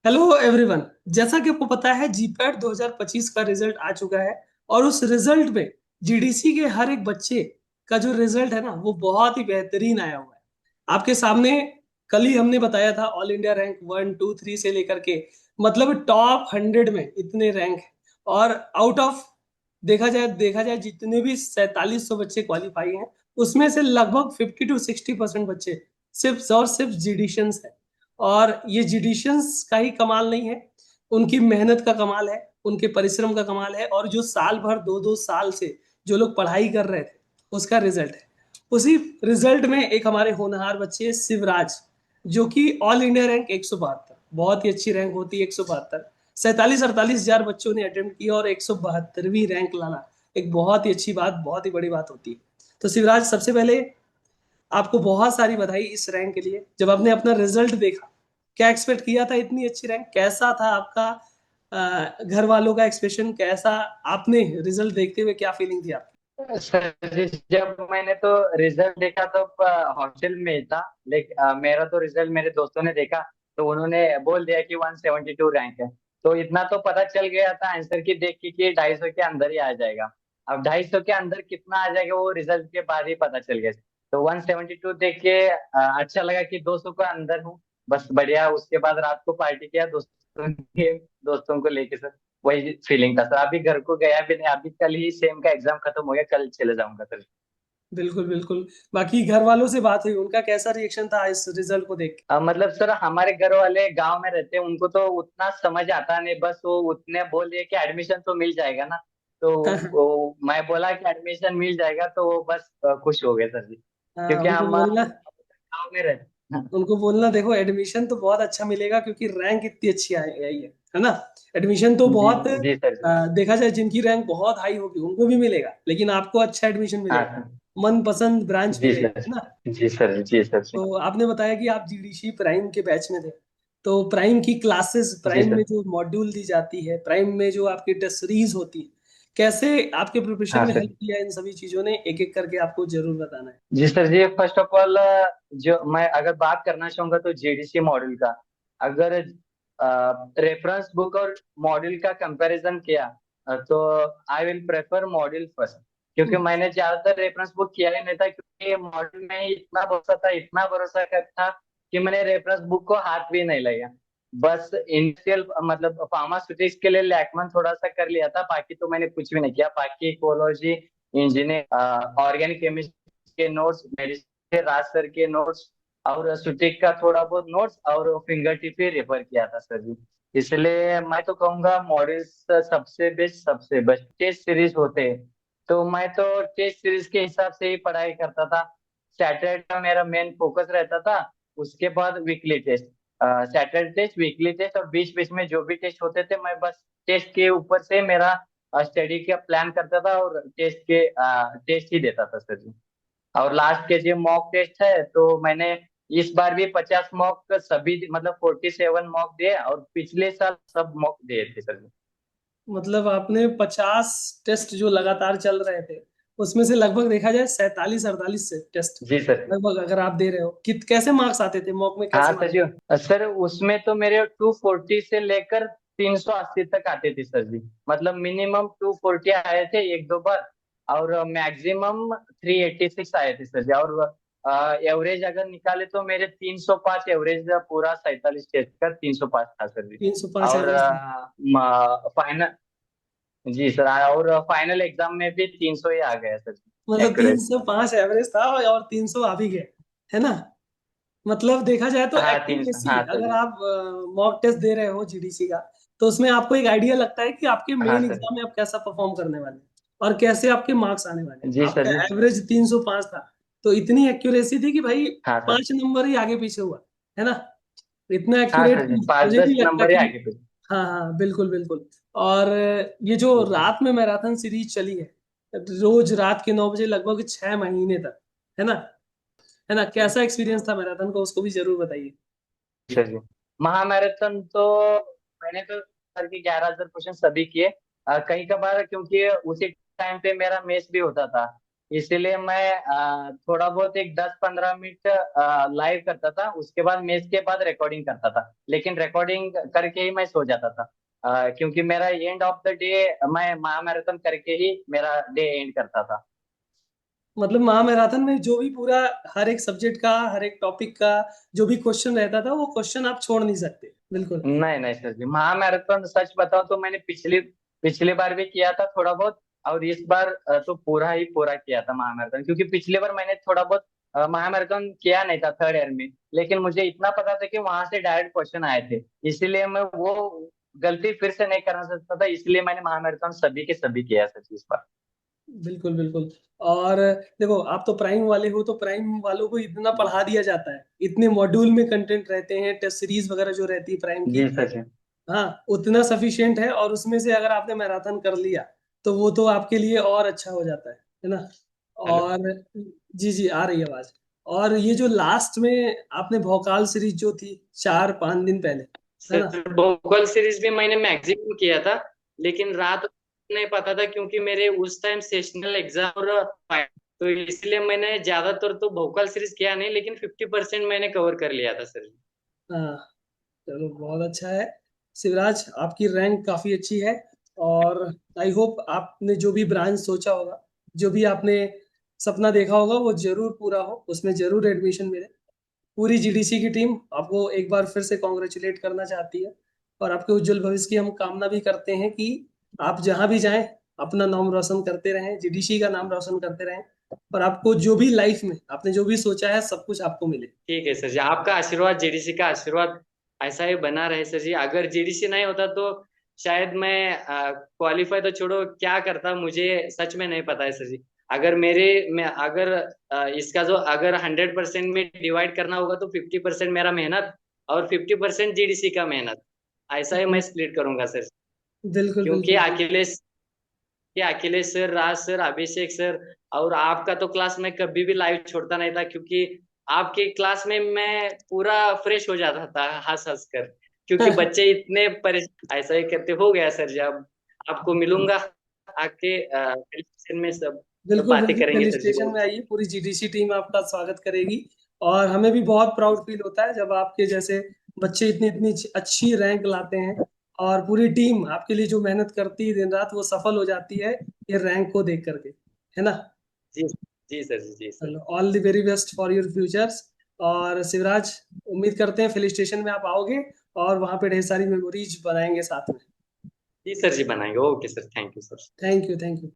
Hello everyone. जैसा कि आपको पता है जीपैट 2025 का रिजल्ट आ चुका है। और उस रिजल्ट में जीडीसी के हर एक बच्चे का जो रिजल्ट है ना वो बहुत ही बेहतरीन आया हुआ है आपके सामने। कल ही हमने बताया था ऑल इंडिया रैंक 1 2 3 से लेकर के मतलब टॉप 100 में इतने रैंक है। और आउट ऑफ देखा जाए जितने भी 4700 बच्चे क्वालिफाई हैं उसमें से लगभग 50 to 60% बच्चे सिर्फ और सिर्फ जीडीशियंस हैं। और ये जिडिशियंस का ही कमाल नहीं है, उनकी मेहनत का कमाल है, उनके परिश्रम का कमाल है। और जो साल भर 2 2 साल से जो लोग पढ़ाई कर रहे थे उसका रिजल्ट है। उसी रिजल्ट में एक हमारे होनहार बच्चे शिवराज, जो कि ऑल इंडिया रैंक 172, बहुत ही अच्छी रैंक होती है 172। 47 48 हजार बच्चों ने अटेम्प्ट किया और 172वीं रैंक लाना एक बहुत ही अच्छी बात, बहुत ही बड़ी बात होती है। तो शिवराज, सबसे पहले आपको बहुत सारी बधाई इस रैंक के लिए। जब आपने अपना रिजल्ट देखा, क्या एक्सपेक्ट किया था इतनी अच्छी रैंक? कैसा था आपका घर वालों का एक्सप्रेशन कैसा? आपने रिजल्ट देखते हुए क्या फीलिंग थी आपकी? सर जी, जब मैंने तो रिजल्ट देखा तो हॉस्टल में ही था। लेकिन मेरा तो रिजल्ट मेरे दोस्तों ने देखा तो उन्होंने बोल दिया कि 172 रैंक है। तो इतना तो पता चल गया था आंसर की देख के कि 250 के अंदर ही आ जाएगा। अब 250 के अंदर कितना आ जाएगा वो रिजल्ट के बाद ही पता चल गया। तो 172 देख के अच्छा लगा कि 200 के अंदर हूँ। बस बढ़िया। उसके बाद रात को पार्टी किया दोस्तों को लेके सर। वही फीलिंग था सर। अभी घर को गया भी नहीं। अभी कल ही सेम का एग्जाम खत्म हो गया, कल चले जाऊंगा सर। बिल्कुल बिल्कुल। बाकी घर वालों से बात हुई, उनका कैसा रिएक्शन था इस रिजल्ट को देख मतलब सर हमारे घर वाले गांव में रहते हैं, उनको तो उतना समझ आता नहीं। बस वो उतने बोल दिए कि एडमिशन तो मिल जाएगा ना। तो के? मैं बोला कि एडमिशन मिल जाएगा तो वो बस खुश हो गए सर जी। हाँ, क्योंकि उनको हम बोलना, गाँव में रहते हैं। उनको बोलना देखो एडमिशन तो बहुत अच्छा मिलेगा क्योंकि रैंक इतनी अच्छी आई आई है ना। एडमिशन तो जी बहुत जी सर जी। देखा जाए जिनकी रैंक बहुत हाई होगी उनको भी मिलेगा, लेकिन आपको अच्छा एडमिशन हाँ मिलेगा, सर। मनपसंद ब्रांच जी मिलेगा, सर। है ना। जी सर जी सर जी। तो आपने बताया कि आप जीडीसी प्राइम के बैच में थे। तो प्राइम की क्लासेस, जी प्राइम में सर। जो मॉड्यूल दी जाती है, प्राइम में जो आपकी टेस्ट सीरीज होती है, कैसे आपके प्रिपरेशन हाँ में सर। हेल्प किया इन सभी चीजों ने, एक एक करके आपको जरूर बताना है। जी सर जी, फर्स्ट ऑफ ऑल जो मैं अगर बात करना चाहूंगा तो जेडीसी मॉड्यूल का। अगर रेफरेंस बुक और मॉड्यूल का कंपैरिजन किया तो I will prefer module first. क्योंकि मैंने ज्यादातर रेफरेंस बुक किया ही नहीं था, क्योंकि मॉड्यूल में इतना भरोसा था कि मैंने रेफरेंस बुक को हाथ भी नहीं लगाया। बस इंडस्ट्रियल मतलब फार्मास्यूटिक्स के लिए लैकमन थोड़ा सा कर लिया था, बाकी तो मैंने कुछ भी नहीं किया। बाकी इकोलॉजी, इंजीनियर, ऑर्गेनिक केमिस्ट्री के नोट्स, मेडिसिन राज सर के नोट्स और सुटिक का थोड़ा बहुत नोट्स और फिंगर टिप ही रेफर किया था सर जी। इसलिए मैं तो कहूंगा मॉडल्स सबसे बेस्ट टेस्ट सीरीज होते हैं। तो मैं तो टेस्ट सीरीज के हिसाब से ही पढ़ाई करता था। सैटरडे का मेरा मेन फोकस रहता था। उसके बाद weekly test, Saturday test, weekly test और बीच बीच में जो भी टेस्ट होते थे मैं बस टेस्ट के ऊपर से मेरा स्टडी का प्लान करता था और टेस्ट ही देता था सर जी। और लास्ट के जो मॉक टेस्ट है तो मैंने इस बार भी 50 मॉक सभी मतलब 47 मॉक दिए और पिछले साल सब मॉक दिए थे सर जी। मतलब आपने 50 टेस्ट जो लगातार चल रहे थे उसमें से लगभग देखा जाए 47 48 से टेस्ट जी सर। लगभग अगर आप दे रहे हो कित कैसे मार्क्स आते थे मॉक में, हाँ कैसे सर मार्क्स? जी। सर उसमें तो मेरे 240 से लेकर 380 तक आते थे सर जी। मतलब मिनिमम 240 आए थे एक दो बार और मैक्सिमम 386 आए थे सर जी। और एवरेज अगर निकाले तो मेरे 305 एवरेज, पूरा 47 टेस्ट का 305 था सर जी। 305 और एवरेज था? फाइनल, जी सर, और फाइनल एग्जाम में भी 300 ही आ गया सर जी मतलब एक्यूरेट। 305 एवरेज था और 300 आ भी गए, है ना। मतलब देखा जाए तो हाँ 300, एक्यूरेसी, हाँ सर अगर जी। आप मॉक टेस्ट दे रहे हो जीडीसी का, तो उसमें आपको एक आइडिया लगता है कि आपके हाँ मेन सर। एग्जाम में आप कैसा परफॉर्म करने वाले हैं और कैसे आपके मार्क्स आने वाले हैं। जी सर आपका जी। एवरेज 305 था, तो इतनी एक्यूरेसी थी कि भाई हाँ सर। 5 नंबर ही आगे पीछे हुआ, है ना। इतना हाँ एक्यूरेट सर जी, पाँच मुझे दस नहीं लगता नंबर ही कि, आगे पे। हाँ हाँ बिल्कुल बिल्कुल। और ये जो जी सर। रात में मैराथन सीरीज चली है, रोज रात के 9 बजे लगभग 6 महीने तक, है ना, है ना, कैसा एक्सपीरियंस था मैराथन का, उसको भी जरूर बताइए। जी सर जी। महामैराथन तो मैंने तो सर की 11,000 क्वेश्चन सभी किए। कई कबार क्योंकि उसी टाइम पे मेरा मेस भी होता था इसीलिए मैं थोड़ा बहुत एक 10-15 मिनट लाइव करता था, उसके बाद मैच के बाद रिकॉर्डिंग करता था, लेकिन रिकॉर्डिंग करके ही मैं सो जाता था। क्योंकि मेरा एंड ऑफ द डे मैं महामैराथन करके ही मेरा डे एंड करता था। मतलब महामैराथन में जो भी पूरा हर एक सब्जेक्ट का, हर एक टॉपिक का जो भी क्वेश्चन रहता था, वो क्वेश्चन आप छोड़ नहीं सकते। बिल्कुल। नहीं नहीं सर जी, महामैराथन सच बताओ तो मैंने पिछली पिछली बार भी किया था थोड़ा बहुत, और इस बार तो पूरा ही पूरा किया था महामैराथन, क्योंकि पिछली बार मैंने थोड़ा बहुत महामैराथन किया नहीं था थर्ड ईयर में, लेकिन मुझे इतना पता था कि वहां से डायरेक्ट क्वेश्चन आए थे, इसीलिए मैं वो गलती फिर से नहीं करना सकता था, इसलिए मैंने महामैराथन सभी के सभी किया सर जी इस बार। बिल्कुल बिल्कुल। और देखो, आप तो प्राइम वाले हो, तो प्राइम वालों को इतना पढ़ा दिया जाता है, इतने मॉड्यूल में कंटेंट रहते हैं, टेस्ट सीरीज वगैरह जो रहती है प्राइम की। जी सर जी। हाँ, उतना सफिशियंट है, और उसमें से अगर आपने मैराथन कर लिया तो वो तो आपके लिए और अच्छा हो जाता है ना। हेलो। और जी जी, आ रही है आवाज। और ये जो लास्ट में आपने भौकाल सीरीज जो थी 4-5 दिन पहले, है ना। सर भोकल सीरीज भी मैंने मैक्सिमम किया था, लेकिन रात नहीं पता था क्योंकि मेरे उस टाइम सेशनल एग्जाम और final, तो इसलिए मैंने ज्यादातर तो भोकल सीरीज किया नहीं, लेकिन 50% मैंने कवर कर लिया था सर। हाँ, चलो बहुत अच्छा है। शिवराज, आपकी रैंक काफी अच्छी है। और आई होप आपने जो भी ब्रांच सोचा होगा, जो भी आपने सपना देखा होगा, वो जरूर पूरा हो, उसमें जरूर एडमिशन मिले। पूरी जीडीसी की टीम आपको एक बार फिर से कॉन्ग्रेचुलेट करना चाहती है। और आपके उज्जवल भविष्य की हम कामना भी करते हैं कि आप जहां भी जाएं, अपना नाम रोशन करते रहें, जीडीसी का नाम रोशन करते रहें, और आपको जो भी लाइफ में आपने जो भी सोचा है, सब कुछ आपको मिले। ठीक है सर जी, आपका आशीर्वाद, जेडीसी का आशीर्वाद ऐसा ही बना रहे सर जी। अगर जेडीसी नहीं होता तो शायद मैं क्वालिफाई तो छोड़ो, क्या करता मुझे सच में नहीं पता है सर जी। अगर मेरे मैं अगर इसका जो अगर 100% में डिवाइड करना होगा तो 50% मेरा मेहनत और 50% जेडीसी का मेहनत, ऐसा ही मैं स्प्लिट करूंगा सर। बिल्कुल क्योंकि बिल्कुल बिल्कुल। अखिलेश सर, राज सर, अभिषेक सर और आपका तो क्लास में कभी भी लाइव छोड़ता नहीं था, क्योंकि आपके क्लास में मैं पूरा फ्रेश हो जाता था हंस हंस कर, क्योंकि बच्चे इतने परेशान ऐसा ही करते। हो गया सर जी, अब आपको मिलूंगा आके स्टेशन में, सब बिल्कुल बातें बिल्कुल, करेंगे हिल सर जी। स्टेशन में आइए, पूरी जीडीसी टीम आपका स्वागत करेगी। और हमें भी बहुत प्राउड फील होता है जब आपके जैसे बच्चे इतनी इतनी अच्छी रैंक लाते हैं, और पूरी टीम आपके लिए जो मेहनत करती है दिन रात, वो सफल हो जाती है ये रैंक को देख करके, है ना। जी जी सर जी, जी सर। चलो, all the very best for your futures. और शिवराज, उम्मीद करते हैं हिल स्टेशन में आप आओगे, और वहां पे ढेर सारी मेमोरीज बनाएंगे साथ में। जी सर जी, बनाएंगे। Okay sir, thank you sir. Thank you, thank you.